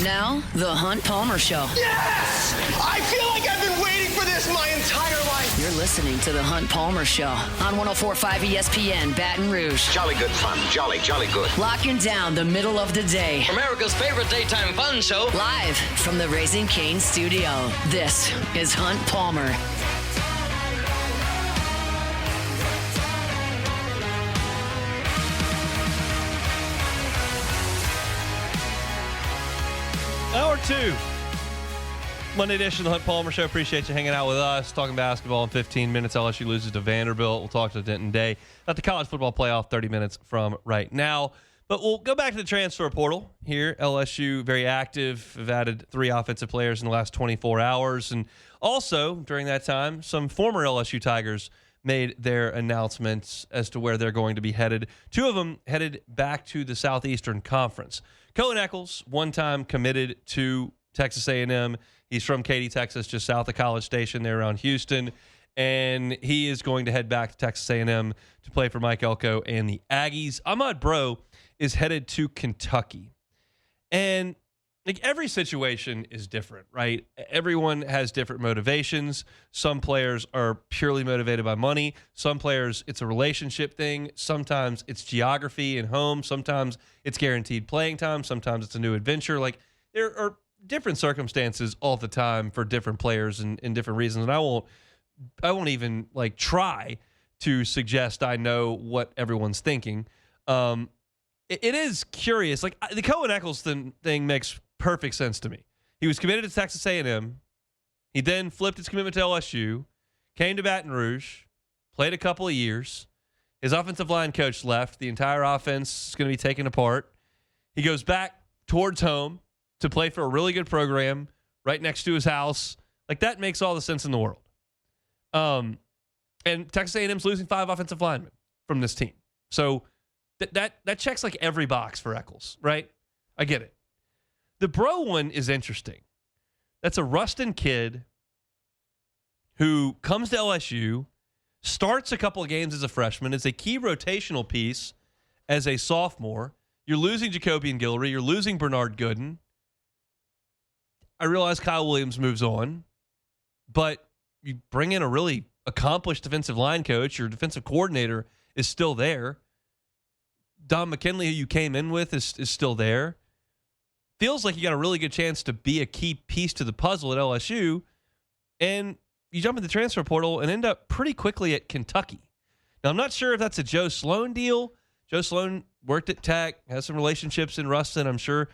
Now, The Hunt Palmer Show. Yes! I feel like I've been waiting for this my entire life. You're listening to The Hunt Palmer Show on 104.5 ESPN Baton Rouge. Jolly good fun. Jolly good. Locking down the middle of the day. America's favorite daytime fun show. Live from the Raising Cane's studio. This is Hunt Palmer. Hour two. Monday edition of the Hunt Palmer Show. Appreciate you hanging out with us, talking basketball in 15 minutes. LSU loses to Vanderbilt. We'll talk to Denton Day about the college football playoff 30 minutes from right now. But we'll go back to the transfer portal here. LSU, very active. Have added 3 offensive players in the last 24 hours. And also, during that time, some former LSU Tigers made their announcements as to where they're going to be headed. 2 of them headed back to the Southeastern Conference. Cohen Eccles, one-time committed to Texas A&M. He's from Katy, Texas, just south of College Station there around Houston. And he is going to head back to Texas A&M to play for Mike Elko and the Aggies. Ahmad Bro is headed to Kentucky. And like every situation is different, right? Everyone has different motivations. Some players are purely motivated by money. Some players, it's a relationship thing. Sometimes it's geography and home. Sometimes it's guaranteed playing time. Sometimes it's a new adventure. Like there are different circumstances all the time for different players and different reasons. And I won't even like try to suggest I know what everyone's thinking. It is curious. Like the Cohen Eccles thing makes perfect sense to me. He was committed to Texas A&M. He then flipped his commitment to LSU, came to Baton Rouge, played a couple of years. His offensive line coach left. The entire offense is going to be taken apart. He goes back towards home to play for a really good program right next to his house. Like that makes all the sense in the world. And Texas A&M's losing 5 offensive linemen from this team. So that checks like every box for Eccles, right? I get it. The Bro one is interesting. That's a Ruston kid who comes to LSU, starts a couple of games as a freshman, is a key rotational piece as a sophomore. You're losing Jacobian Guillory. You're losing Bernard Gooden. I realize Kyle Williams moves on, but you bring in a really accomplished defensive line coach. Your defensive coordinator is still there. Don McKinley, who you came in with, is still there. Feels like you got a really good chance to be a key piece to the puzzle at LSU, and you jump in the transfer portal and end up pretty quickly at Kentucky. Now, I'm not sure if that's a Joe Sloan deal. Joe Sloan worked at Tech, has some relationships in Ruston. I'm sure,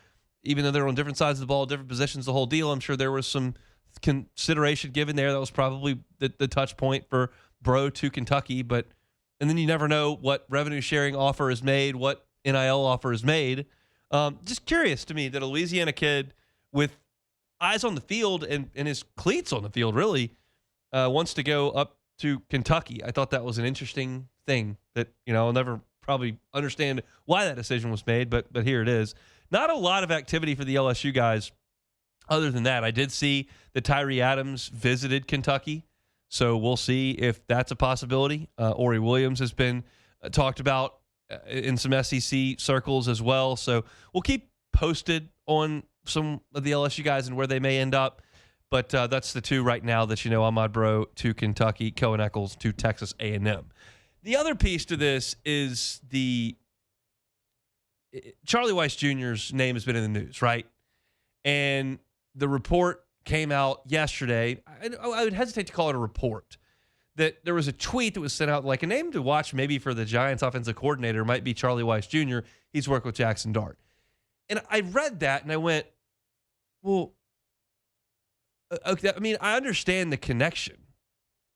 even though they're on different sides of the ball, different positions, the whole deal, I'm sure there was some consideration given there. That was probably the touch point for Bro to Kentucky. And then you never know what revenue sharing offer is made, what NIL offer is made. Just curious to me that a Louisiana kid with eyes on the field and his cleats on the field really wants to go up to Kentucky. I thought that was an interesting thing that, I'll never probably understand why that decision was made, but here it is. Not a lot of activity for the LSU guys. Other than that, I did see that Tyree Adams visited Kentucky, so we'll see if that's a possibility. Ori Williams has been talked about in some SEC circles as well. So we'll keep posted on some of the LSU guys and where they may end up. But that's the 2 right now that Ahmad Bro to Kentucky, Cohen Eccles to Texas A&M. The other piece to this is Charlie Weiss Jr.'s name has been in the news, right? And the report came out yesterday. I would hesitate to call it a report. That there was a tweet that was sent out, like a name to watch maybe for the Giants offensive coordinator might be Charlie Weiss Jr. He's worked with Jackson Dart. And I read that and I went, well, okay, I mean, I understand the connection,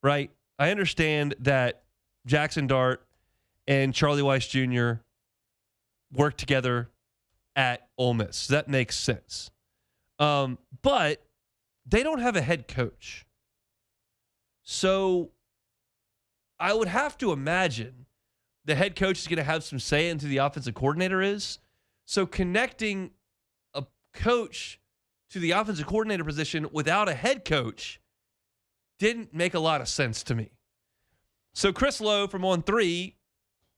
right? I understand that Jackson Dart and Charlie Weiss Jr. worked together at Ole Miss. That makes sense. But they don't have a head coach. So I would have to imagine the head coach is going to have some say into the offensive coordinator is. So connecting a coach to the offensive coordinator position without a head coach didn't make a lot of sense to me. So Chris Lowe from On 3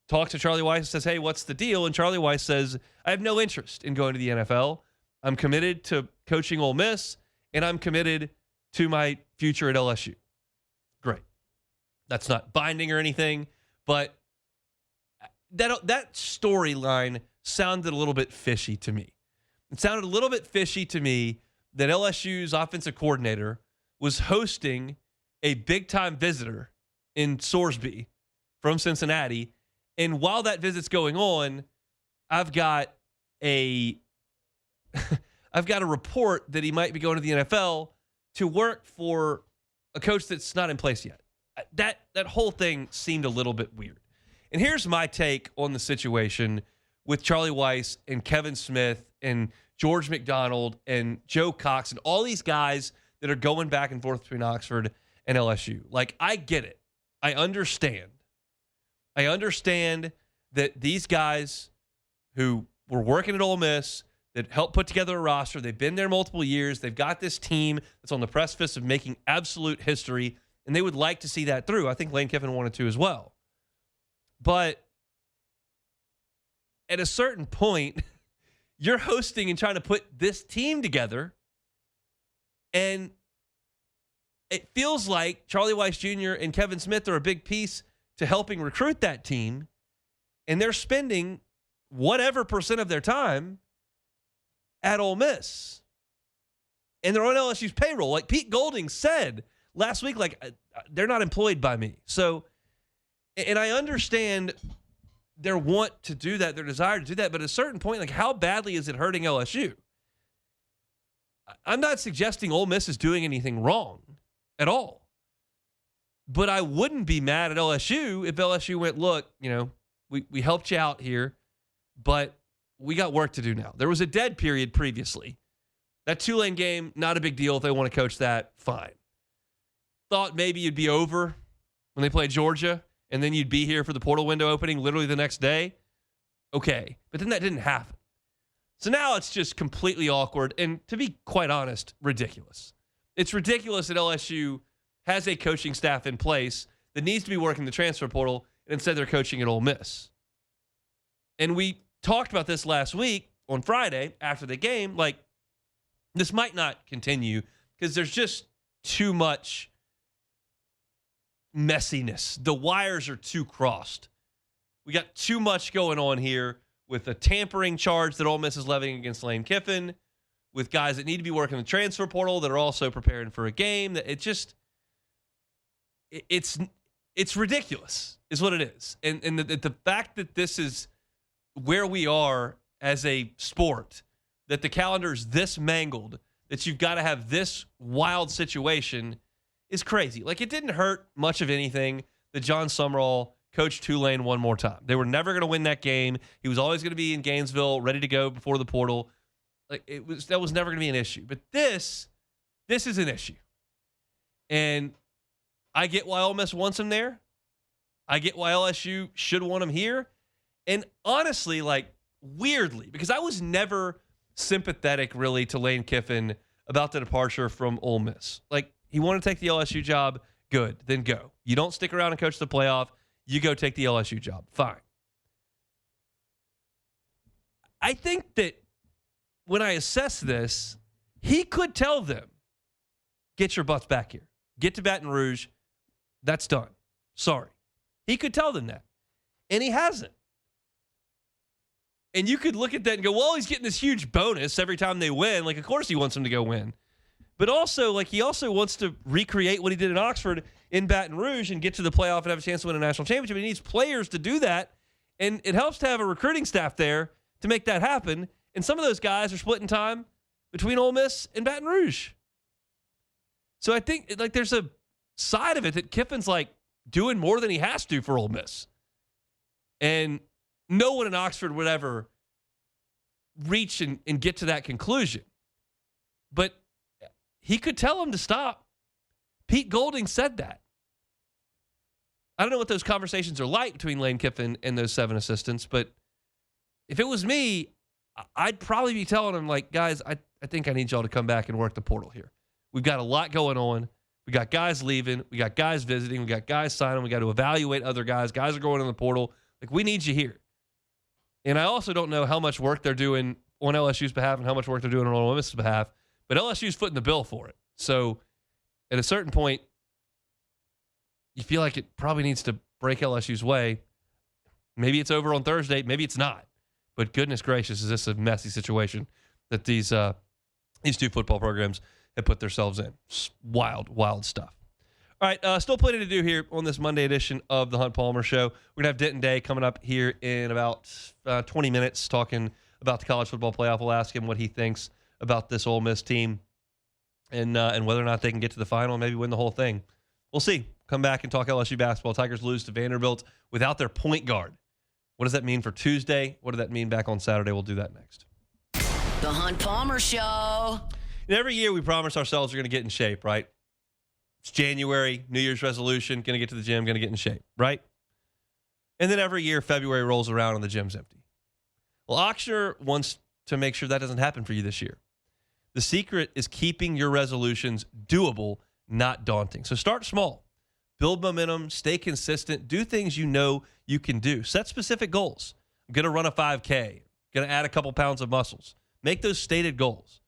talks to Charlie Weiss and says, hey, what's the deal? And Charlie Weiss says, I have no interest in going to the NFL. I'm committed to coaching Ole Miss, and I'm committed to my future at LSU. Great. That's not binding or anything, but that storyline sounded a little bit fishy to me. It sounded a little bit fishy to me that LSU's offensive coordinator was hosting a big-time visitor in Sorsby from Cincinnati, and while that visit's going on, I've got a report that he might be going to the NFL to work for a coach that's not in place yet. That whole thing seemed a little bit weird. And here's my take on the situation with Charlie Weiss and Kevin Smith and George McDonald and Joe Cox and all these guys that are going back and forth between Oxford and LSU. Like, I get it. I understand. I understand that these guys who were working at Ole Miss, that helped put together a roster, they've been there multiple years, they've got this team that's on the precipice of making absolute history, and they would like to see that through. I think Lane Kiffin wanted to as well. But at a certain point, you're hosting and trying to put this team together, and it feels like Charlie Weiss Jr. and Kevin Smith are a big piece to helping recruit that team, and they're spending whatever percent of their time at Ole Miss. And they're on LSU's payroll. Like Pete Golding said last week, like, they're not employed by me. So, and I understand their want to do that, their desire to do that, but at a certain point, like, how badly is it hurting LSU? I'm not suggesting Ole Miss is doing anything wrong at all. But I wouldn't be mad at LSU if LSU went, look, you know, we helped you out here, but we got work to do now. There was a dead period previously. That Tulane game, not a big deal if they want to coach that, fine. Thought maybe you'd be over when they played Georgia, and then you'd be here for the portal window opening literally the next day. Okay, but then that didn't happen. So now it's just completely awkward, and to be quite honest, ridiculous. It's ridiculous that LSU has a coaching staff in place that needs to be working the transfer portal, and instead they're coaching at Ole Miss. And we talked about this last week on Friday after the game. Like, this might not continue because there's just too much messiness. The wires are too crossed. We got too much going on here with a tampering charge that Ole Miss is levying against Lane Kiffin, with guys that need to be working the transfer portal that are also preparing for a game. That it's ridiculous is what it is. And the fact that this is where we are as a sport, that the calendar is this mangled, that you've got to have this wild situation is crazy. Like, it didn't hurt much of anything that John Summerall coached Tulane one more time. They were never going to win that game. He was always going to be in Gainesville, ready to go before the portal. Like, that was never going to be an issue. But this is an issue. And I get why Ole Miss wants him there. I get why LSU should want him here. And honestly, like, weirdly, because I was never sympathetic really to Lane Kiffin about the departure from Ole Miss. Like, he wanted to take the LSU job, good, then go. You don't stick around and coach the playoff, you go take the LSU job, fine. I think that when I assess this, he could tell them, get your butts back here. Get to Baton Rouge. That's done. Sorry. He could tell them that. And he hasn't. And you could look at that and go, well, he's getting this huge bonus every time they win. Like, of course he wants them to go win. But also, like, he also wants to recreate what he did in Oxford in Baton Rouge and get to the playoff and have a chance to win a national championship. He needs players to do that. And it helps to have a recruiting staff there to make that happen. And some of those guys are splitting time between Ole Miss and Baton Rouge. So I think, like, there's a side of it that Kiffin's, like, doing more than he has to for Ole Miss. And no one in Oxford would ever reach and get to that conclusion. But he could tell him to stop. Pete Golding said that. I don't know what those conversations are like between Lane Kiffin and those 7 assistants, but if it was me, I'd probably be telling him, like, guys, I think I need y'all to come back and work the portal here. We've got a lot going on. We got guys leaving. We got guys visiting. We got guys signing. We got to evaluate other guys. Guys are going in the portal. Like, we need you here. And I also don't know how much work they're doing on LSU's behalf and how much work they're doing on Ole Miss's behalf, but LSU's footing the bill for it. So at a certain point, you feel like it probably needs to break LSU's way. Maybe it's over on Thursday. Maybe it's not. But goodness gracious, is this a messy situation that these two football programs have put themselves in. Wild, wild stuff. All right, still plenty to do here on this Monday edition of the Hunt Palmer Show. We're going to have Denton Day coming up here in about 20 minutes talking about the college football playoff. We'll ask him what he thinks about this Ole Miss team and whether or not they can get to the final and maybe win the whole thing. We'll see. Come back and talk LSU basketball. Tigers lose to Vanderbilt without their point guard. What does that mean for Tuesday? What does that mean back on Saturday? We'll do that next. The Hunt Palmer Show. And every year we promise ourselves we're going to get in shape, right? It's January, New Year's resolution, going to get to the gym, going to get in shape, right? And then every year February rolls around and the gym's empty. Well, Ochsner wants to make sure that doesn't happen for you this year. The secret is keeping your resolutions doable, not daunting. So start small. Build momentum, stay consistent, do things you know you can do. Set specific goals. I'm going to run a 5K. Going to add a couple pounds of muscles. Make those stated goals.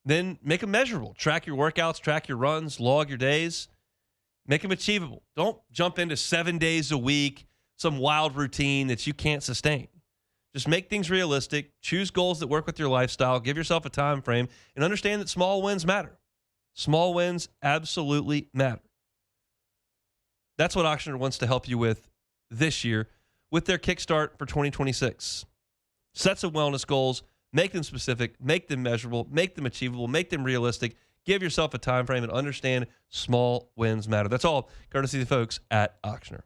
Then make them measurable. Track your workouts, track your runs, log your days. Make them achievable. Don't jump into 7 days a week, some wild routine that you can't sustain. Just make things realistic. Choose goals that work with your lifestyle. Give yourself a time frame and understand that small wins matter. Small wins absolutely matter. That's what Ochsner wants to help you with this year with their kickstart for 2026. Set some wellness goals, make them specific, make them measurable, make them achievable, make them realistic. Give yourself a time frame and understand small wins matter. That's all courtesy of the folks at Ochsner.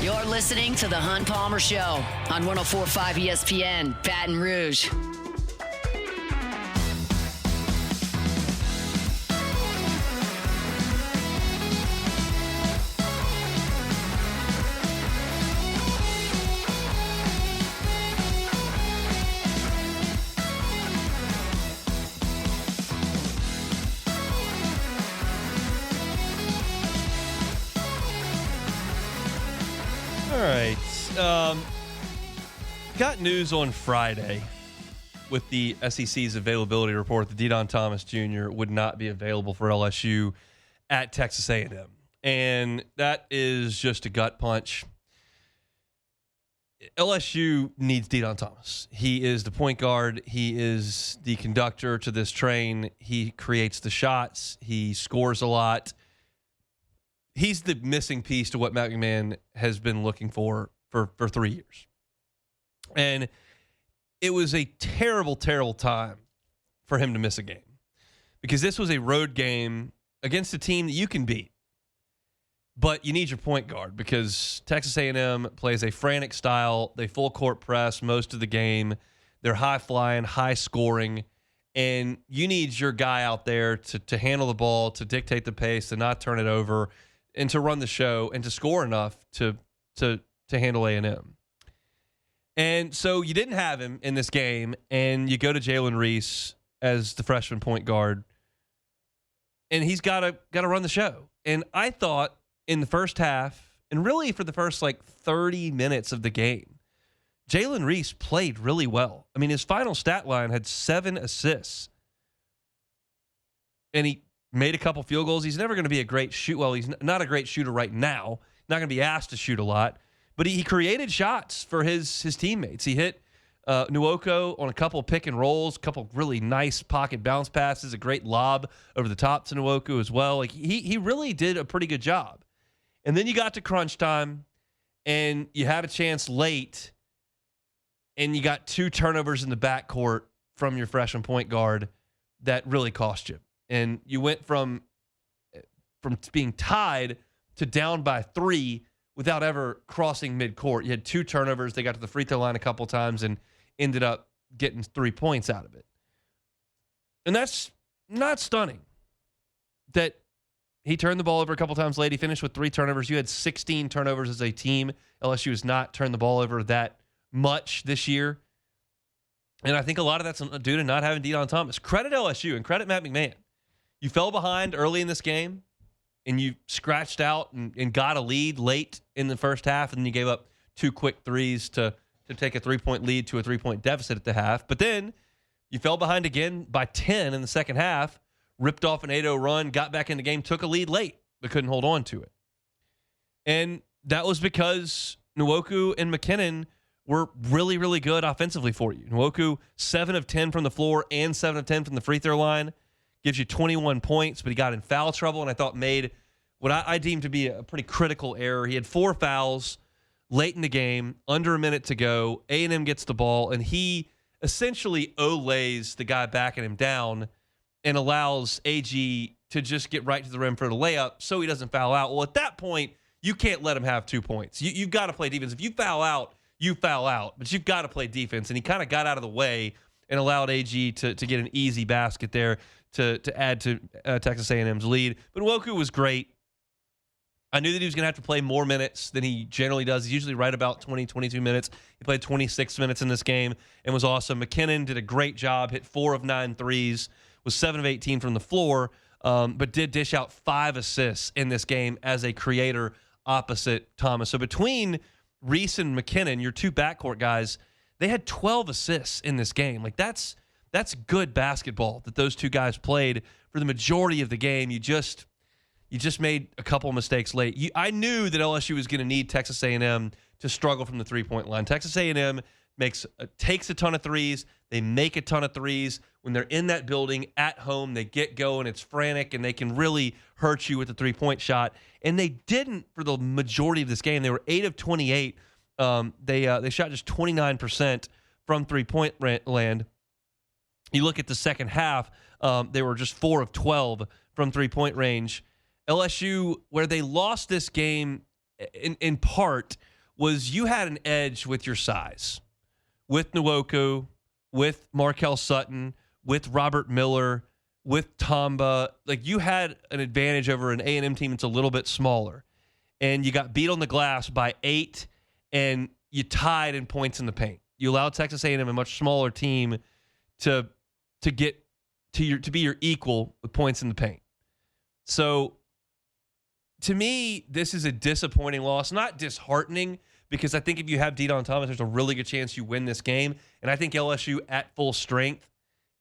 You're listening to The Hunt Palmer Show on 104.5 ESPN, Baton Rouge. All right. Got news on Friday with the SEC's availability report that Dedan Thomas Jr. would not be available for LSU at Texas A&M. And that is just a gut punch. LSU needs Dedan Thomas. He is the point guard. He is the conductor to this train. He creates the shots. He scores a lot. He's the missing piece to what Matt McMahon has been looking for 3 years. And it was a terrible, terrible time for him to miss a game because this was a road game against a team that you can beat. But you need your point guard because Texas A&M plays a frantic style. They full court press most of the game. They're high flying, high scoring. And you need your guy out there to handle the ball, to dictate the pace, to not turn it over, and to run the show and to score enough to handle A&M. And so you didn't have him in this game, and you go to Jalen Reese as the freshman point guard, and he's got to run the show. And I thought in the first half, and really for the first 30 minutes of the game, Jalen Reese played really well. I mean, his final stat line had 7 assists, and he made a couple field goals. He's never going to be a great shoot. Well, he's not a great shooter right now. Not going to be asked to shoot a lot. But he created shots for his teammates. He hit Nwoko on a couple of pick and rolls, a couple of really nice pocket bounce passes, a great lob over the top to Nwoko as well. He really did a pretty good job. And then you got to crunch time, and you had a chance late, and you got 2 turnovers in the backcourt from your freshman point guard that really cost you. And you went from being tied to down by 3 without ever crossing midcourt. You had 2 turnovers. They got to the free throw line a couple times and ended up getting 3 points out of it. And that's not stunning that he turned the ball over a couple times late. He finished with 3 turnovers. You had 16 turnovers as a team. LSU has not turned the ball over that much this year. And I think a lot of that's due to not having Dedan Thomas. Credit LSU and credit Matt McMahon. You fell behind early in this game, and you scratched out and got a lead late in the first half, and then you gave up 2 quick threes to to take a 3-point lead to a 3-point deficit at the half. But then you fell behind again by 10 in the second half, ripped off an 8-0 run, got back in the game, took a lead late, but couldn't hold on to it. And that was because Nwoku and McKinnon were really, really good offensively for you. Nwoku, 7 of 10 from the floor and 7 of 10 from the free throw line, gives you 21 points, but he got in foul trouble and I thought made what I deemed to be a pretty critical error. He had 4 fouls late in the game, under a minute to go. A&M gets the ball, and he essentially olays the guy backing him down and allows AG to just get right to the rim for the layup so he doesn't foul out. Well, at that point, you can't let him have 2 points. You've got to play defense. If you foul out, you foul out, but you've got to play defense. And he kind of got out of the way and allowed AG to get an easy basket there to add to Texas A&M's lead. But Nwoku was great. I knew that he was going to have to play more minutes than he generally does. He's usually right about 20, 22 minutes. He played 26 minutes in this game and was awesome. McKinnon did a great job, hit 4 of 9 threes, was 7 of 18 from the floor, but did dish out 5 assists in this game as a creator opposite Thomas. So between Reese and McKinnon, your 2 backcourt guys, they had 12 assists in this game. Like that's good basketball that those 2 guys played for the majority of the game. You just made a couple of mistakes late. I knew that LSU was going to need Texas A&M to struggle from the 3-point line. Texas A&M takes a ton of threes. They make a ton of threes. When they're in that building at home, they get going. It's frantic, and they can really hurt you with the 3-point shot. And they didn't for the majority of this game. They were 8 of 28. They shot just 29% from 3-point land. You look at the second half, they were just 4 of 12 from 3-point range. LSU, where they lost this game in part, was you had an edge with your size. With Nwoku, with Markel Sutton, with Robert Miller, with Tamba. Like, you had an advantage over an A&M team that's a little bit smaller. And you got beat on the glass by 8, and you tied in points in the paint. You allowed Texas A&M, a much smaller team, to get to be your equal with points in the paint. So, to me, this is a disappointing loss. Not disheartening, because I think if you have De'Don Thomas, there's a really good chance you win this game. And I think LSU at full strength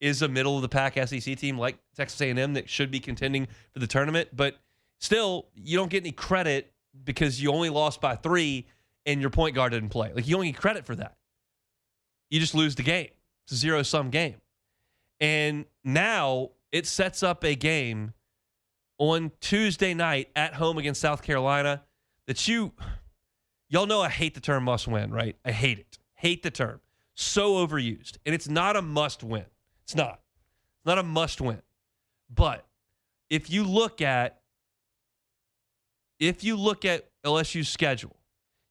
is a middle-of-the-pack SEC team like Texas A&M that should be contending for the tournament. But still, you don't get any credit because you only lost by 3 and your point guard didn't play. Like, you don't get credit for that. You just lose the game. It's a zero-sum game. And now it sets up a game on Tuesday night at home against South Carolina that y'all know I hate the term must win, right? I hate it. Hate the term. So overused. And it's not a must win. It's not. It's not a must win. But if you look at LSU's schedule,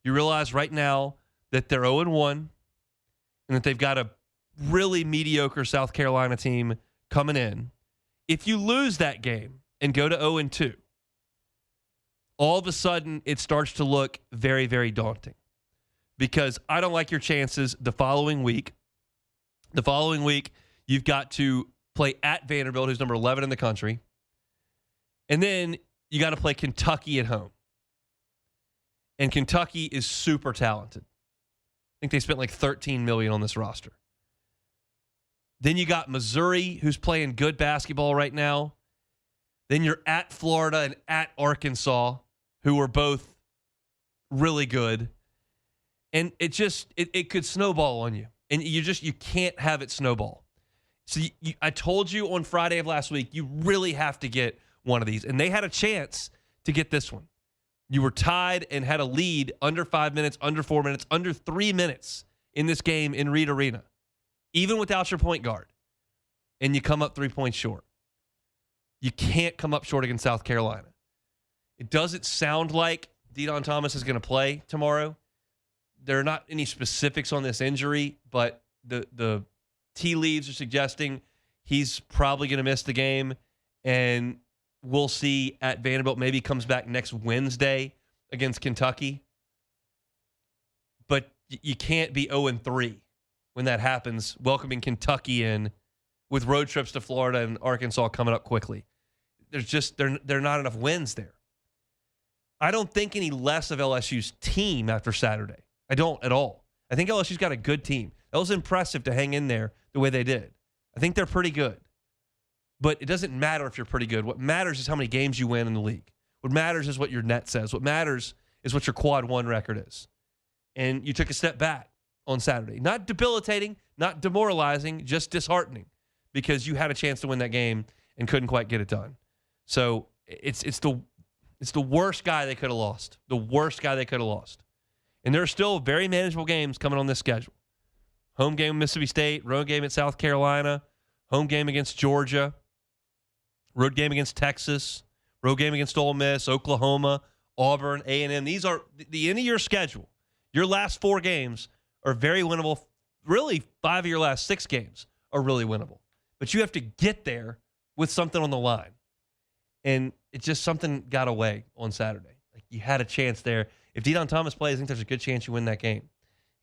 you realize right now that they're 0-1 and that they've got a really mediocre South Carolina team coming in. If you lose that game and go to 0-2, all of a sudden it starts to look very, very daunting, because I don't like your chances the following week. The following week, you've got to play at Vanderbilt, who's number 11 in the country, and then you got to play Kentucky at home. And Kentucky is super talented. I think they spent like $13 million on this roster. Then you got Missouri, who's playing good basketball right now. Then you're at Florida and at Arkansas, who are both really good. And it could snowball on you. And you can't have it snowball. So I told you on Friday of last week, you really have to get one of these. And they had a chance to get this one. You were tied and had a lead under 5 minutes, under 4 minutes, under 3 minutes in this game in Reed Arena, even without your point guard. And you come up 3 points short. You can't come up short against South Carolina. It doesn't sound like De'Don Thomas is going to play tomorrow. There are not any specifics on this injury, but the tea leaves are suggesting he's probably going to miss the game, and we'll see at Vanderbilt. Maybe comes back next Wednesday against Kentucky. But you can't be 0-3 when that happens, welcoming Kentucky in with road trips to Florida and Arkansas coming up quickly. There's just there are not enough wins there. I don't think any less of LSU's team after Saturday. I don't at all. I think LSU's got a good team. That was impressive to hang in there the way they did. I think they're pretty good. But it doesn't matter if you're pretty good. What matters is how many games you win in the league. What matters is what your net says. What matters is what your quad one record is. And you took a step back on Saturday. Not debilitating, not demoralizing, just disheartening because you had a chance to win that game and couldn't quite get it done. So it's the worst guy they could have lost. The worst guy they could have lost. And there are still very manageable games coming on this schedule. Home game with Mississippi State, road game at South Carolina, home game against Georgia, road game against Texas, road game against Ole Miss, Oklahoma, Auburn, A&M. These are the end of your schedule. Your last 4 games are very winnable. Really, 5 of your last 6 games are really winnable. But you have to get there with something on the line. And it just something got away on Saturday. Like you had a chance there. If De'Don Thomas plays, I think there's a good chance you win that game.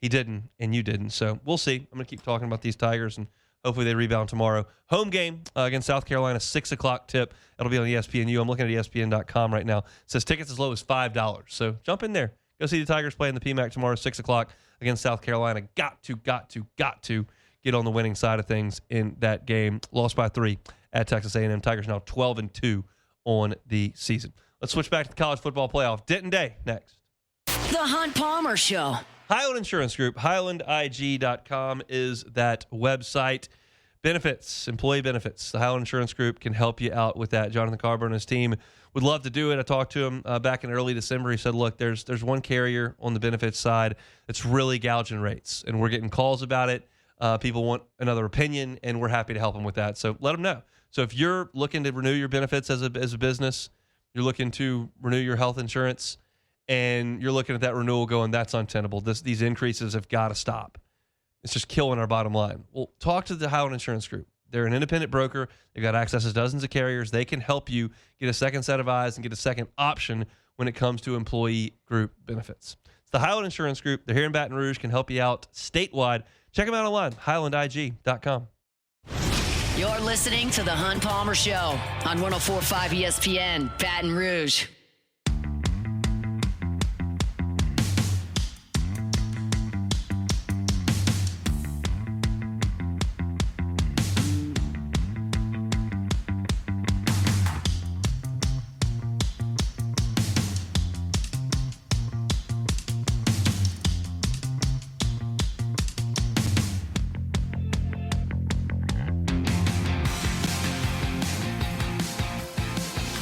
He didn't, and you didn't. So we'll see. I'm going to keep talking about these Tigers, and hopefully they rebound tomorrow. Home game against South Carolina, 6 o'clock tip. It'll be on ESPNU. I'm looking at ESPN.com right now. It says tickets as low as $5. So jump in there. Go see the Tigers play in the PMAC tomorrow, 6 o'clock against South Carolina. Got to get on the winning side of things in that game. Lost by 3 at Texas A&M. Tigers now 12-2 on the season. Let's switch back to the college football playoff. Denton Day next. The Hunt Palmer Show. Highland Insurance Group, HighlandIG.com is that website. Benefits, employee benefits. The Highland Insurance Group can help you out with that. Jonathan Carver and his team would love to do it. I talked to him back in early December. He said, look, there's one carrier on the benefits side that's really gouging rates, and we're getting calls about it. People want another opinion, and we're happy to help them with that. So let them know. So if you're looking to renew your benefits as a business, you're looking to renew your health insurance, and you're looking at that renewal going, that's untenable. These increases have got to stop. It's just killing our bottom line. Well, talk to the Highland Insurance Group. They're an independent broker. They've got access to dozens of carriers. They can help you get a second set of eyes and get a second option when it comes to employee group benefits. It's the Highland Insurance Group. They're here in Baton Rouge, can help you out statewide. Check them out online, HighlandIG.com. You're listening to The Hunt Palmer Show on 104.5 ESPN, Baton Rouge.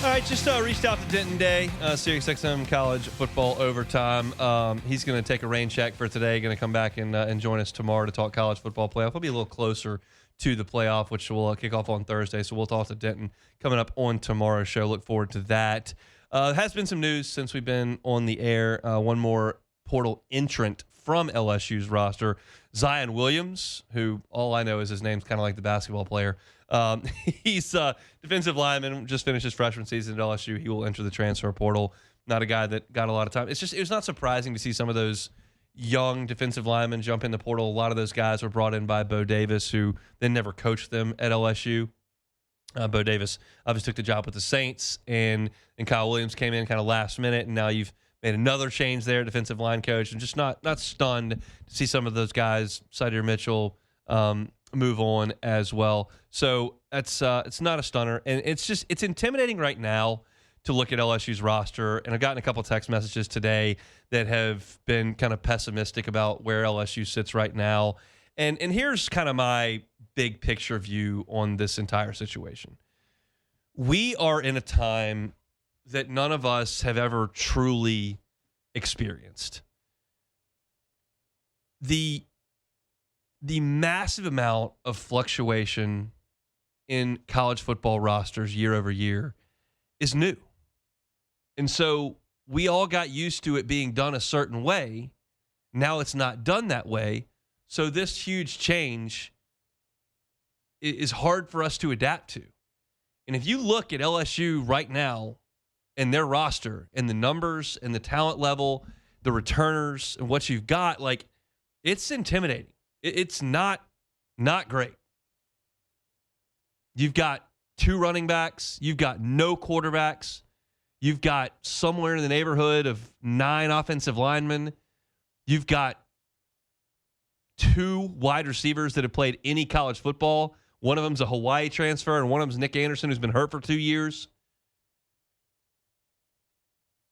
All right, just reached out to Denton Day, SiriusXM College Football Overtime. He's going to take a rain check for today, going to come back and join us tomorrow to talk college football playoff. He'll be a little closer to the playoff, which will kick off on Thursday, so we'll talk to Denton coming up on tomorrow's show. Look forward to that. Has been some news since we've been on the air. One more portal entrant from LSU's roster, Zion Williams, who all I know is his name's kind of like the basketball player. He's a defensive lineman, just finished his freshman season at LSU. He will enter the transfer portal. Not a guy that got a lot of time. It was not surprising to see some of those young defensive linemen jump in the portal. A lot of those guys were brought in by Bo Davis, who then never coached them at LSU. Bo Davis obviously took the job with the Saints, and Kyle Williams came in kind of last minute, and now you've made another change there, defensive line coach, and just not stunned to see some of those guys, Sydir Mitchell, move on as well. So it's not a stunner, and it's intimidating right now to look at LSU's roster. And I've gotten a couple text messages today that have been kind of pessimistic about where LSU sits right now. And here's kind of my big picture view on this entire situation. We are in a time that none of us have ever truly experienced. The massive amount of fluctuation in college football rosters year over year is new. And so we all got used to it being done a certain way. Now it's not done that way. So this huge change is hard for us to adapt to. And if you look at LSU right now and their roster and the numbers and the talent level, the returners and what you've got, like, it's intimidating. It's not great. You've got 2 running backs. You've got no quarterbacks. You've got somewhere in the neighborhood of 9 offensive linemen. You've got 2 wide receivers that have played any college football. One of them's a Hawaii transfer, and one of them's Nick Anderson, who's been hurt for 2 years.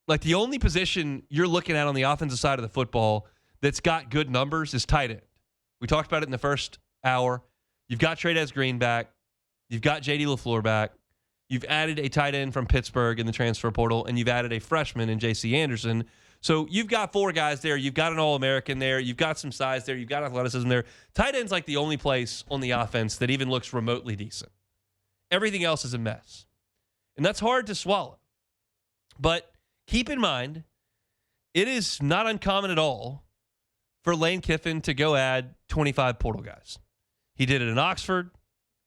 Like, the only position you're looking at on the offensive side of the football that's got good numbers is tight end. We talked about it in the first hour. You've got Trey'Dez Green back. You've got J.D. LaFleur back. You've added a tight end from Pittsburgh in the transfer portal, and you've added a freshman in J.C. Anderson. So you've got 4 guys there. You've got an All-American there. You've got some size there. You've got athleticism there. Tight end's like the only place on the offense that even looks remotely decent. Everything else is a mess. And that's hard to swallow. But keep in mind, it is not uncommon at all for Lane Kiffin to go add 25 portal guys. He did it in Oxford,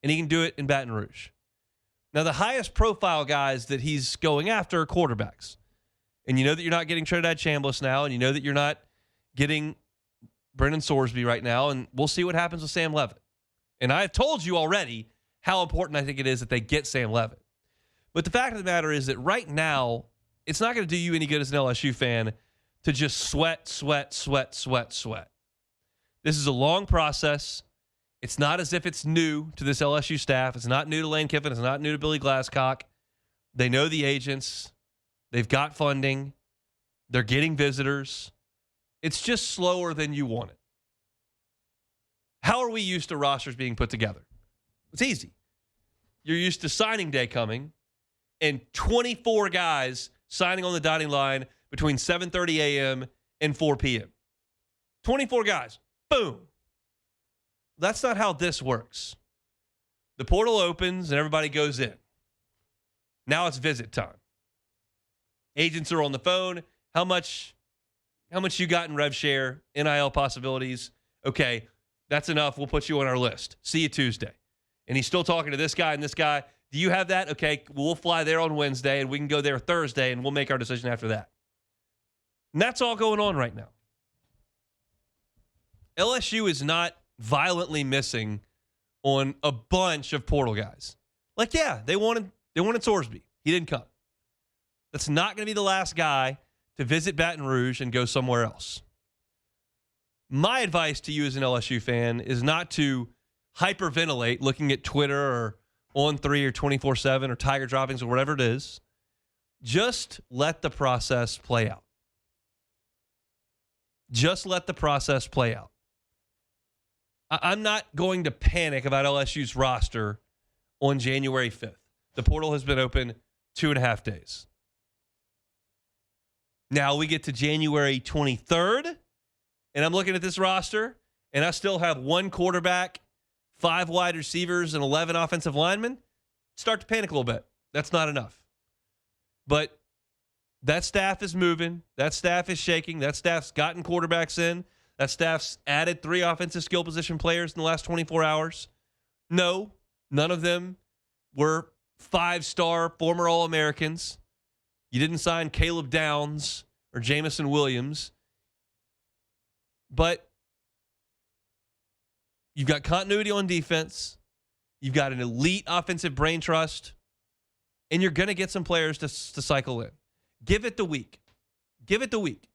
and he can do it in Baton Rouge. Now, the highest profile guys that he's going after are quarterbacks. And you know that you're not getting Trinidad Chambliss now, and you know that you're not getting Brendan Sorsby right now, and we'll see what happens with Sam Levitt. And I have told you already how important I think it is that they get Sam Levitt. But the fact of the matter is that right now, it's not going to do you any good as an LSU fan to just sweat. This is a long process. It's not as if it's new to this LSU staff. It's not new to Lane Kiffin. It's not new to Billy Glasscock. They know the agents. They've got funding. They're getting visitors. It's just slower than you want it. How are we used to rosters being put together? It's easy. You're used to signing day coming and 24 guys signing on the dotting line between 7:30 a.m. and 4 p.m. 24 guys. Boom. That's not how this works. The portal opens and everybody goes in. Now it's visit time. Agents are on the phone. How much you got in rev share, NIL possibilities? Okay, that's enough. We'll put you on our list. See you Tuesday. And he's still talking to this guy and this guy. Do you have that? Okay, we'll fly there on Wednesday and we can go there Thursday and we'll make our decision after that. And that's all going on right now. LSU is not violently missing on a bunch of portal guys. Like, yeah, they wanted Sorsby. He didn't come. That's not going to be the last guy to visit Baton Rouge and go somewhere else. My advice to you as an LSU fan is not to hyperventilate looking at Twitter or On3 or 24/7 or Tiger Droppings or whatever it is. Just let the process play out. Just let the process play out. I'm not going to panic about LSU's roster on January 5th. The portal has been open 2.5 days. Now we get to January 23rd, and I'm looking at this roster, and I still have 1 quarterback, 5 wide receivers, and 11 offensive linemen. Start to panic a little bit. That's not enough. But that staff is moving. That staff is shaking. That staff's gotten quarterbacks in. That staff's added 3 offensive skill position players in the last 24 hours. No, none of them were 5-star former All-Americans. You didn't sign Caleb Downs or Jamison Williams. But you've got continuity on defense. You've got an elite offensive brain trust. And you're going to get some players to cycle in. Give it the week. Give it the week.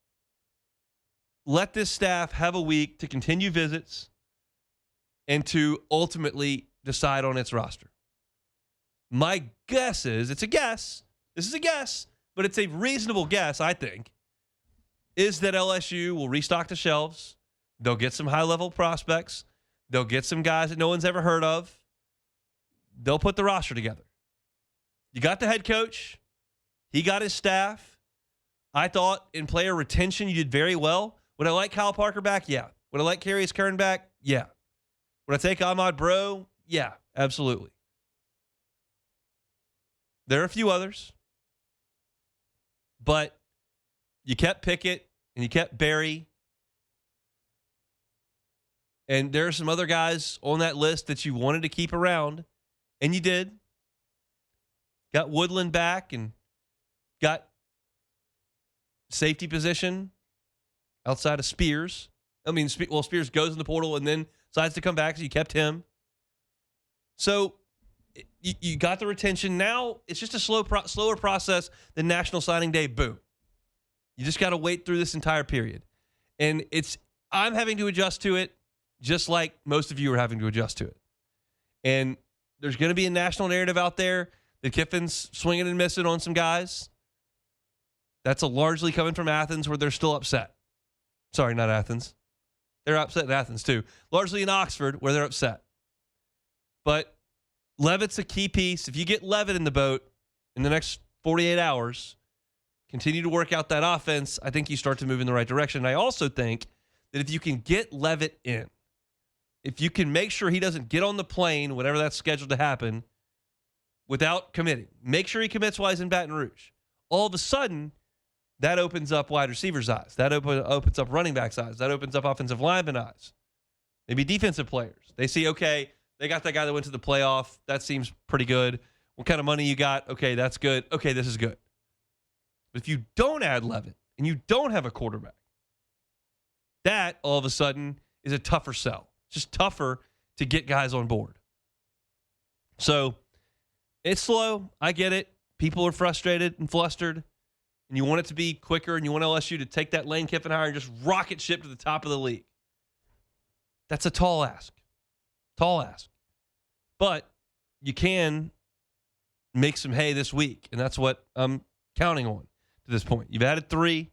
Let this staff have a week to continue visits and to ultimately decide on its roster. My guess is, it's a guess. This is a guess, but it's a reasonable guess, I think, is that LSU will restock the shelves. They'll get some high-level prospects. They'll get some guys that no one's ever heard of. They'll put the roster together. You got the head coach. He got his staff. I thought in player retention you did very well. Would I like Kyle Parker back? Yeah. Would I like Carius Kern back? Yeah. Would I take Ahmad Bro? Yeah, absolutely. There are a few others. But you kept Pickett and you kept Barry. And there are some other guys on that list that you wanted to keep around. And you did. Got Woodland back and got safety position outside of Spears. I mean, Spears goes in the portal and then decides to come back, so you kept him. So you got the retention. Now it's just a slower process than National Signing Day. Boom. You just got to wait through this entire period. And I'm having to adjust to it. just like most of you are having to adjust to it. And there's going to be a national narrative out there that Kiffin's swinging and missing on some guys. That's largely coming from Athens, where they're still upset. Sorry, not Athens. They're upset in Athens, too. Largely in Oxford, where they're upset. But Levitt's a key piece. If you get Levitt in the boat in the next 48 hours, continue to work out that offense, I think you start to move in the right direction. And I also think that if you can get Levitt in, if you can make sure he doesn't get on the plane, whenever that's scheduled to happen, without committing, make sure he commits while he's in Baton Rouge. All of a sudden, that opens up wide receivers' eyes. That opens up running backs' eyes. That opens up offensive linemen eyes. Maybe defensive players. They see, okay, they got that guy that went to the playoff. That seems pretty good. What kind of money you got? Okay, that's good. Okay, this is good. But if you don't add Levitt and you don't have a quarterback, that all of a sudden is a tougher sell. It's just tougher to get guys on board. So it's slow. I get it. People are frustrated and flustered, and you want it to be quicker, and you want LSU to take that Lane Kiffin hire and just rocket ship to the top of the league. That's a tall ask. Tall ask. But you can make some hay this week, and that's what I'm counting on to this point. You've added 3,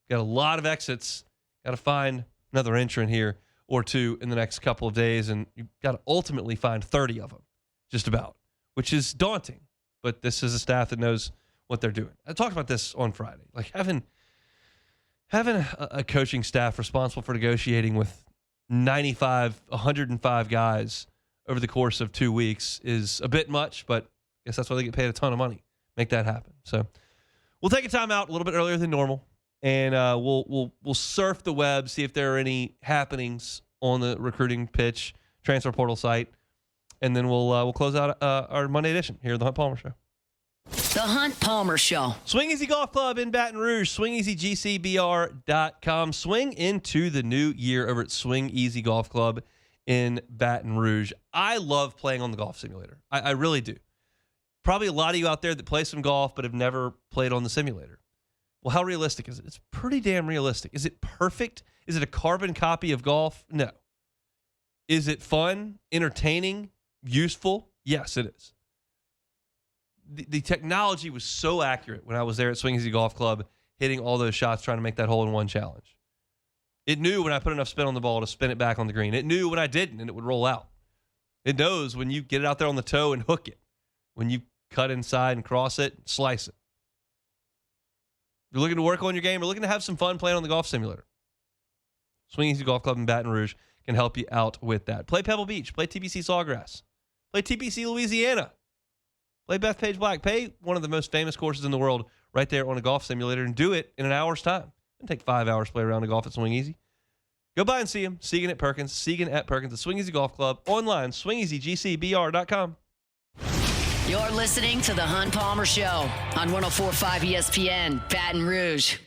got a lot of exits, got to find another entrant here or 2 in the next couple of days, and you've got to ultimately find 30 of them, just about, which is daunting. But this is a staff that knows what they're doing. I talked about this on Friday. Like having a coaching staff responsible for negotiating with 105 guys over the course of 2 weeks is a bit much, but I guess that's why they get paid a ton of money. Make that happen. So we'll take a time out a little bit earlier than normal, and we'll surf the web, see if there are any happenings on the recruiting pitch transfer portal site, and then we'll close out our Monday edition here at the Hunt Palmer Show. The Hunt Palmer Show. Swing Easy Golf Club in Baton Rouge, swingeasygcbr.com. Swing into the new year over at Swing Easy Golf Club in Baton Rouge. I love playing on the golf simulator. I really do. Probably a lot of you out there that play some golf but have never played on the simulator. Well, how realistic is it? It's pretty damn realistic. Is it perfect? Is it a carbon copy of golf? No. Is it fun, entertaining, useful? Yes, it is. The technology was so accurate when I was there at Swing Easy Golf Club, hitting all those shots, trying to make that hole-in-one challenge. It knew when I put enough spin on the ball to spin it back on the green. It knew when I didn't, and it would roll out. It knows when you get it out there on the toe and hook it. When you cut inside and cross it, slice it. You're looking to work on your game or looking to have some fun playing on the golf simulator. Swing Easy Golf Club in Baton Rouge can help you out with that. Play Pebble Beach. Play TPC Sawgrass. Play TPC Louisiana. Play Bethpage Black. Pay one of the most famous courses in the world right there on a golf simulator and do it in an hour's time. It'll take 5 hours to play around the golf at Swing Easy. Go by and see him. Segan at Perkins. Segan at Perkins. The Swing Easy Golf Club. Online, swingeasygcbr.com. You're listening to The Hunt Palmer Show on 104.5 ESPN, Baton Rouge.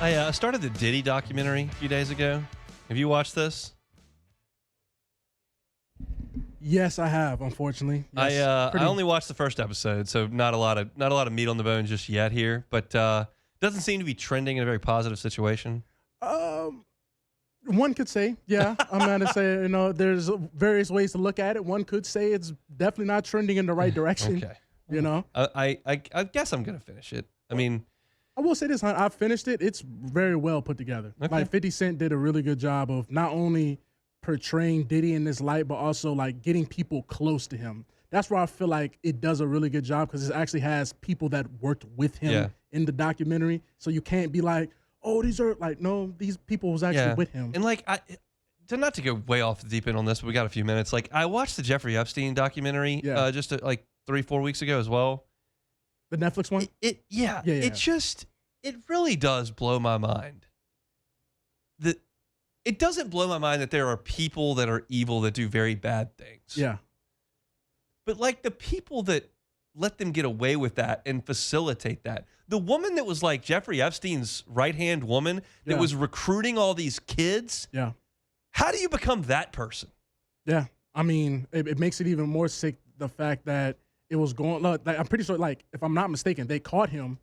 I started the Diddy documentary a few days ago. Have you watched this? Yes, I have. Unfortunately, yes, I only watched the first episode, so not a lot of meat on the bone just yet here. But doesn't seem to be trending in a very positive situation. One could say, yeah. I'm going to say, there's various ways to look at it. One could say it's definitely not trending in the right direction. Okay. I guess I'm gonna finish it. I mean, I will say this, Hunt. I finished it. It's very well put together. Okay. Like 50 Cent did a really good job of not only portraying Diddy in this light, but also like getting people close to him. That's where I feel like it does a really good job because it actually has people that worked with him in the documentary. So you can't be like, oh, these people was actually with him. And like, not to go way off the deep end on this, but we got a few minutes. Like, I watched the Jeffrey Epstein documentary just like 3-4 weeks ago as well. The Netflix one? It really does blow my mind. It doesn't blow my mind that there are people that are evil that do very bad things. Yeah. But like the people that let them get away with that and facilitate that. The woman that was like Jeffrey Epstein's right-hand woman that was recruiting all these kids. Yeah. How do you become that person? Yeah. I mean, it makes it even more sick, the fact that it was going, like, I'm pretty sure, like, if I'm not mistaken, they caught him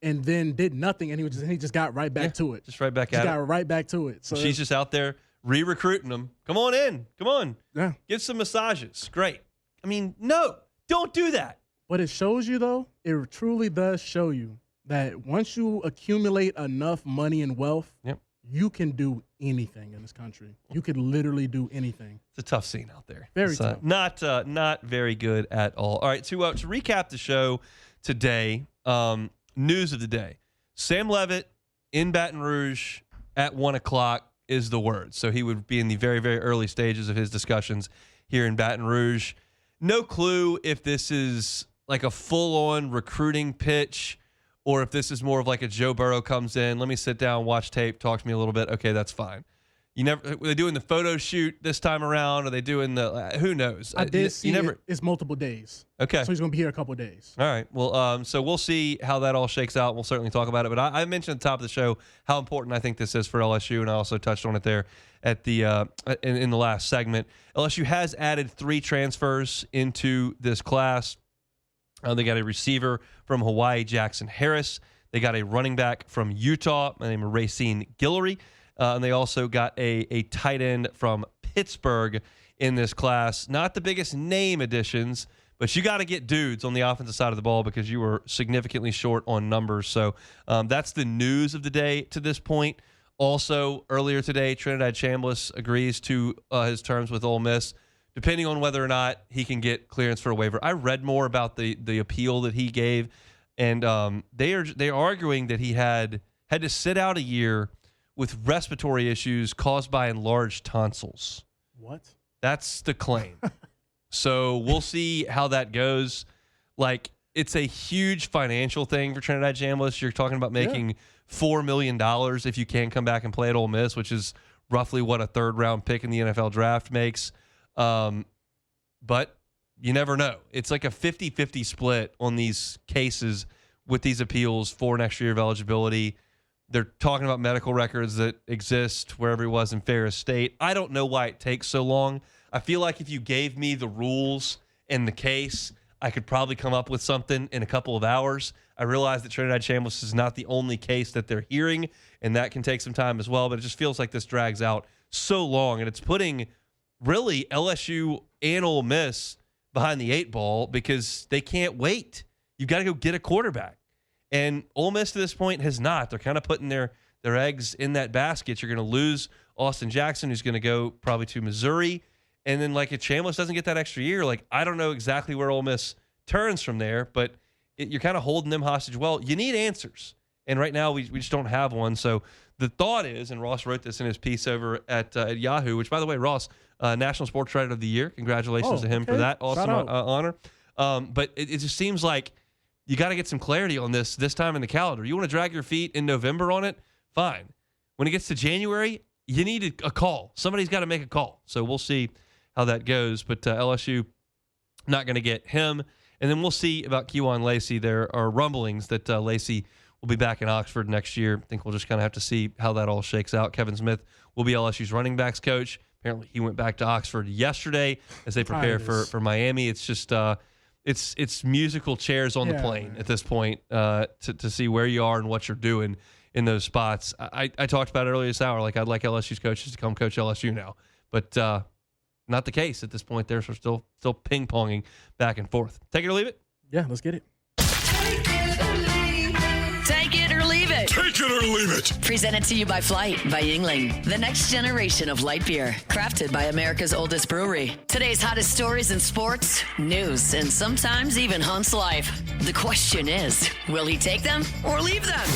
and then did nothing, and he just got right back to it. Just right back at it. Got right back to it. So she's just out there re-recruiting them. Come on in. Come on. Yeah. Give some massages. Great. I mean, no, don't do that. What it shows you, though, it truly does show you that once you accumulate enough money and wealth, you can do anything in this country. You could literally do anything. It's a tough scene out there. Very tough. Not very good at all. All right, to recap the show today, news of the day. Sam Levitt in Baton Rouge at 1 o'clock is the word. So he would be in the very, very early stages of his discussions here in Baton Rouge. No clue if this is like a full-on recruiting pitch or if this is more of like a Joe Burrow comes in, let me sit down, watch tape, talk to me a little bit. Okay, that's fine. Are they doing the photo shoot this time around? Are they doing the who knows? I did see it's multiple days. Okay. So he's going to be here a couple of days. All right. Well, so we'll see how that all shakes out. We'll certainly talk about it. But I mentioned at the top of the show how important I think this is for LSU, and I also touched on it there at the in the last segment. LSU has added 3 transfers into this class. They got a receiver from Hawaii, Jackson Harris. They got a running back from Utah, my name is Racine Guillory. And they also got a tight end from Pittsburgh in this class. Not the biggest name additions, but you got to get dudes on the offensive side of the ball because you were significantly short on numbers. So that's the news of the day to this point. Also, earlier today, Trinidad Chambliss agrees to his terms with Ole Miss, depending on whether or not he can get clearance for a waiver. I read more about the appeal that he gave, and they're arguing that he had to sit out a year with respiratory issues caused by enlarged tonsils. What? That's the claim. So we'll see how that goes. Like, it's a huge financial thing for Trinidad Chambliss. You're talking about making $4 million if you can come back and play at Ole Miss, which is roughly what a third-round pick in the NFL draft makes. But you never know. It's like a 50-50 split on these cases with these appeals for an extra year of eligibility. They're talking about medical records that exist wherever he was in Ferris State. I don't know why it takes so long. I feel like if you gave me the rules and the case, I could probably come up with something in a couple of hours. I realize that Trinidad Chambliss is not the only case that they're hearing, and that can take some time as well, but it just feels like this drags out so long, and it's putting really LSU and Ole Miss behind the 8 ball because they can't wait. You've got to go get a quarterback. And Ole Miss to this point has not. They're kind of putting their eggs in that basket. You're going to lose Austin Jackson, who's going to go probably to Missouri. And then, like, if Chambliss doesn't get that extra year, like, I don't know exactly where Ole Miss turns from there, but you're kind of holding them hostage. Well, you need answers. And right now we just don't have one. So the thought is, and Ross wrote this in his piece over at Yahoo, which, by the way, Ross, National Sports Writer of the Year. Congratulations to him for that awesome honor. But it just seems like you got to get some clarity on this time in the calendar. You want to drag your feet in November on it? Fine. When it gets to January, you need a call. Somebody's got to make a call. So we'll see how that goes. But LSU not going to get him. And then we'll see about Kejuan Lacey. There are rumblings that Lacey will be back in Oxford next year. I think we'll just kind of have to see how that all shakes out. Kevin Smith will be LSU's running backs coach. Apparently he went back to Oxford yesterday as they prepare for Miami. It's just it's musical chairs on the plane at this point to see where you are and what you're doing in those spots. I talked about it earlier this hour. Like, I'd like LSU's coaches to come coach LSU now, but not the case at this point. They're still ping-ponging back and forth. Take it or leave it? Yeah, let's get it. Take it or leave it. Take it or leave it. Presented to you by Flight by Yingling, the next generation of light beer, crafted by America's oldest brewery. Today's hottest stories in sports, news, and sometimes even Hunt's life. The question is, will he take them or leave them?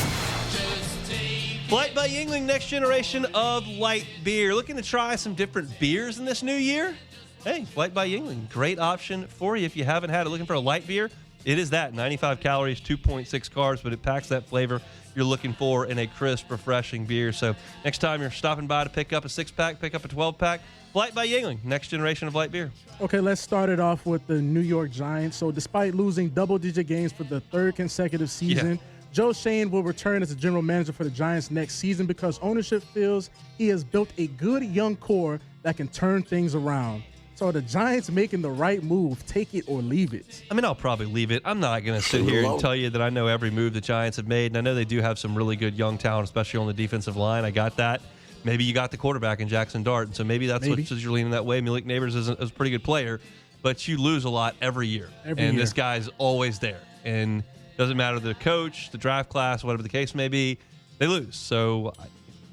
Flight by Yingling, next generation of light beer. Looking to try some different beers in this new year? Hey, Flight by Yingling, great option for you if you haven't had it. Looking for a light beer? It is that, 95 calories, 2.6 carbs, but it packs that flavor you're looking for in a crisp, refreshing beer. So next time you're stopping by to pick up a 6-pack, pick up a 12-pack, Light by Yuengling, next generation of light beer. Okay, let's start it off with the New York Giants. So despite losing double-digit games for the third consecutive season, Joe Shane will return as the general manager for the Giants next season because ownership feels he has built a good young core that can turn things around. So are the Giants making the right move? Take it or leave it? I mean, I'll probably leave it. I'm not going to sit here and tell you that I know every move the Giants have made, and I know they do have some really good young talent, especially on the defensive line. I got that. Maybe you got the quarterback in Jackson Dart, and so maybe that's what you're leaning that way. Malik Neighbors is a pretty good player, but you lose a lot every year. This guy's always there. And doesn't matter the coach, the draft class, whatever the case may be, they lose. So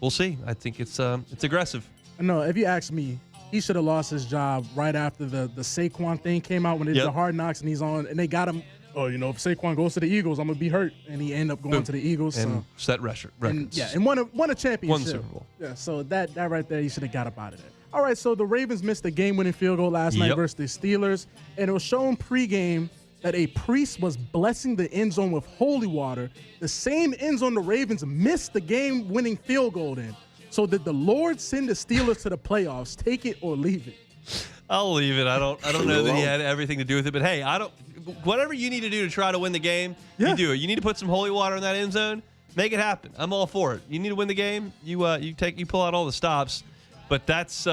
we'll see. I think it's aggressive. No, if you ask me, he should have lost his job right after the Saquon thing came out when it was the Hard Knocks and he's on, and they got him. Oh, if Saquon goes to the Eagles, I'm gonna be hurt, and he ended up going to the Eagles and set records. And won a championship. Won the Super Bowl. Yeah, so that right there, he should have got up out of there. All right, so the Ravens missed the game-winning field goal last night versus the Steelers, and it was shown pregame that a priest was blessing the end zone with holy water, the same end zone the Ravens missed the game-winning field goal in. So did the Lord send the Steelers to the playoffs? Take it or leave it. I'll leave it. I don't know that he had everything to do with it, but hey, whatever you need to do to try to win the game, you do it. You need to put some holy water in that end zone, make it happen. I'm all for it. You need to win the game, you pull out all the stops, but that's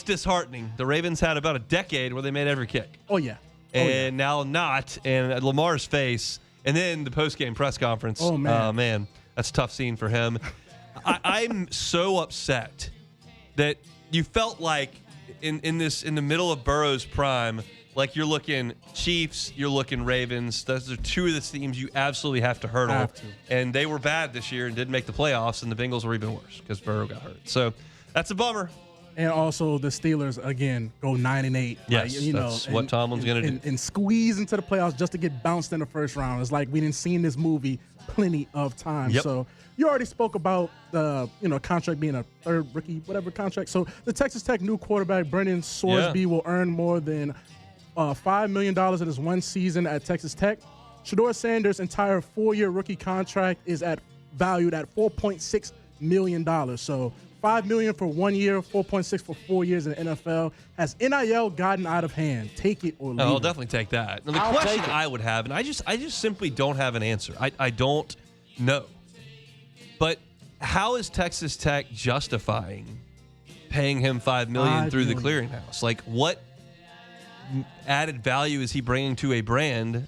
disheartening. The Ravens had about a decade where they made every kick. Oh yeah. And now not, and Lamar's face, and then the post-game press conference. Oh man, that's a tough scene for him. I'm so upset that you felt like in the middle of Burrow's prime, like you're looking Chiefs, you're looking Ravens. Those are two of the teams you absolutely have to hurdle. And they were bad this year and didn't make the playoffs, and the Bengals were even worse because Burrow got hurt. So that's a bummer. And also the Steelers, again, go 9-8. Yes, that's what Tomlin's going to do. And squeeze into the playoffs just to get bounced in the first round. It's like we didn't see this movie plenty of times. So you already spoke about the contract being a third rookie, whatever contract. So the Texas Tech new quarterback, Brendan Sorsby, will earn more than $5 million in his one season at Texas Tech. Shedeur Sanders' entire 4-year rookie contract is valued at $4.6 million. So $5 million for 1 year, $4.6 for 4 years in the NFL. Has NIL gotten out of hand? Take it or leave it. I'll definitely take that. Now, the question I would have, and I just simply don't have an answer. I don't know. But how is Texas Tech justifying paying him $5 million through the clearinghouse? Like, what added value is he bringing to a brand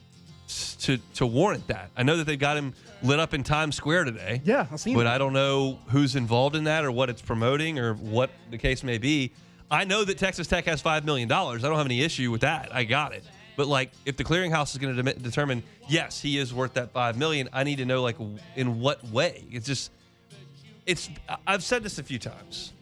to warrant that? I know that they've got him lit up in Times Square today. Yeah, I've seen it. But I don't know who's involved in that or what it's promoting or what the case may be. I know that Texas Tech has $5 million. I don't have any issue with that. I got it. But, like, if the clearinghouse is going to determine, yes, he is worth that $5 million, I need to know, like, in what way. I've said this a few times,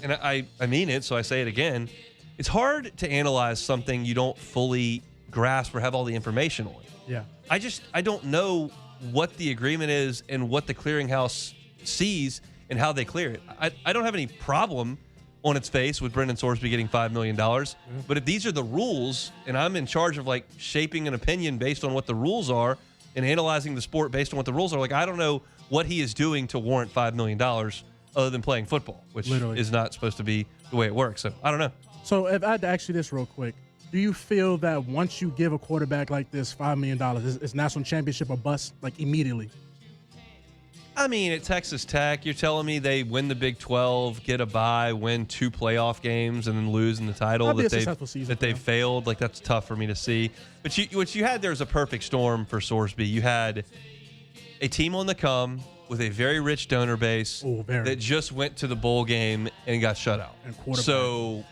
and I mean it, so I say it again. It's hard to analyze something you don't fully grasp or have all the information on. Yeah. I don't know what the agreement is and what the clearinghouse sees and how they clear it. I don't have any problem on its face with Brendan Sorsby getting $5 million. But if these are the rules and I'm in charge of like shaping an opinion based on what the rules are and analyzing the sport based on what the rules are, like I don't know what he is doing to warrant $5 million other than playing football, which is not supposed to be the way it works. So I don't know. So if I had to ask you this real quick, do you feel that once you give a quarterback like this $5 million, is national championship a bust, like immediately? I mean, at Texas Tech, you're telling me they win the Big 12, get a bye, win 2 playoff games, and then lose in the title that they've failed. Like, that's tough for me to see. But what you had there was a perfect storm for Sorsby. You had a team on the come with a very rich donor base that just went to the bowl game and got shut out. So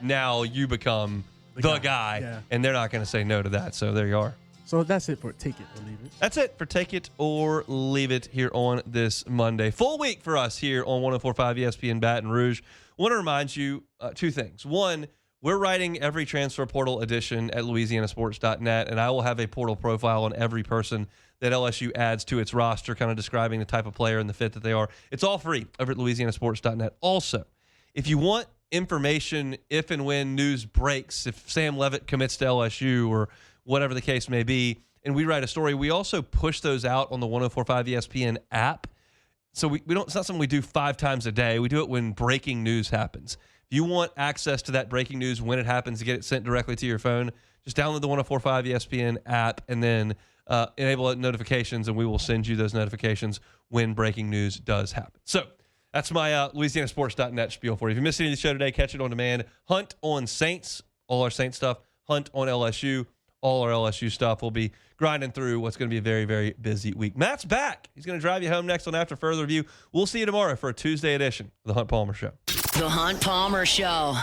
now you become the guy, and they're not going to say no to that. So there you are. So that's it for Take It or Leave It. That's it for Take It or Leave It here on this Monday. Full week for us here on 104.5 ESPN Baton Rouge. I want to remind you 2 things. One, we're writing every transfer portal edition at LouisianaSports.net, and I will have a portal profile on every person that LSU adds to its roster, kind of describing the type of player and the fit that they are. It's all free over at LouisianaSports.net. Also, if you want information if and when news breaks, if Sam Leavitt commits to LSU or whatever the case may be, and we write a story, we also push those out on the 104.5 ESPN app. So we don't, it's not something we do 5 times a day. We do it when breaking news happens. If you want access to that breaking news when it happens to get it sent directly to your phone, just download the 104.5 ESPN app and then enable notifications, and we will send you those notifications when breaking news does happen. So that's my LouisianaSports.net spiel for you. If you missed any of the show today, catch it on demand. Hunt on Saints, all our Saints stuff. Hunt on LSU, all our LSU stuff. We'll be grinding through what's going to be a very, very busy week. Matt's back. He's going to drive you home next on After Further Review. We'll see you tomorrow for a Tuesday edition of The Hunt Palmer Show. The Hunt Palmer Show.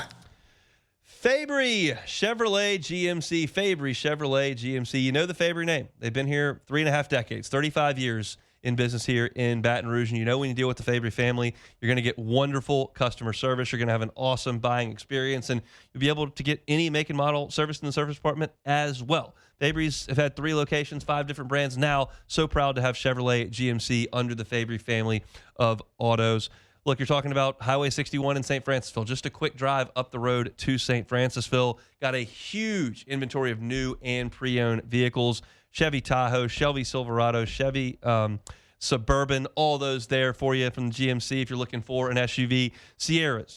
Fabry Chevrolet GMC. Fabry Chevrolet GMC. You know the Fabry name. They've been here 3.5 decades, 35 years in business here in Baton Rouge. And you know when you deal with the Fabry family, you're going to get wonderful customer service. You're going to have an awesome buying experience, and you'll be able to get any make and model service in the service department as well. Fabry's have had 3 locations, 5 different brands now. So proud to have Chevrolet GMC under the Fabry family of autos. Look, you're talking about Highway 61 in St. Francisville. Just a quick drive up the road to St. Francisville. Got a huge inventory of new and pre-owned vehicles. Chevy Tahoe, Chevy Silverado, Chevy Suburban, all those there for you from the GMC if you're looking for an SUV. Sierras,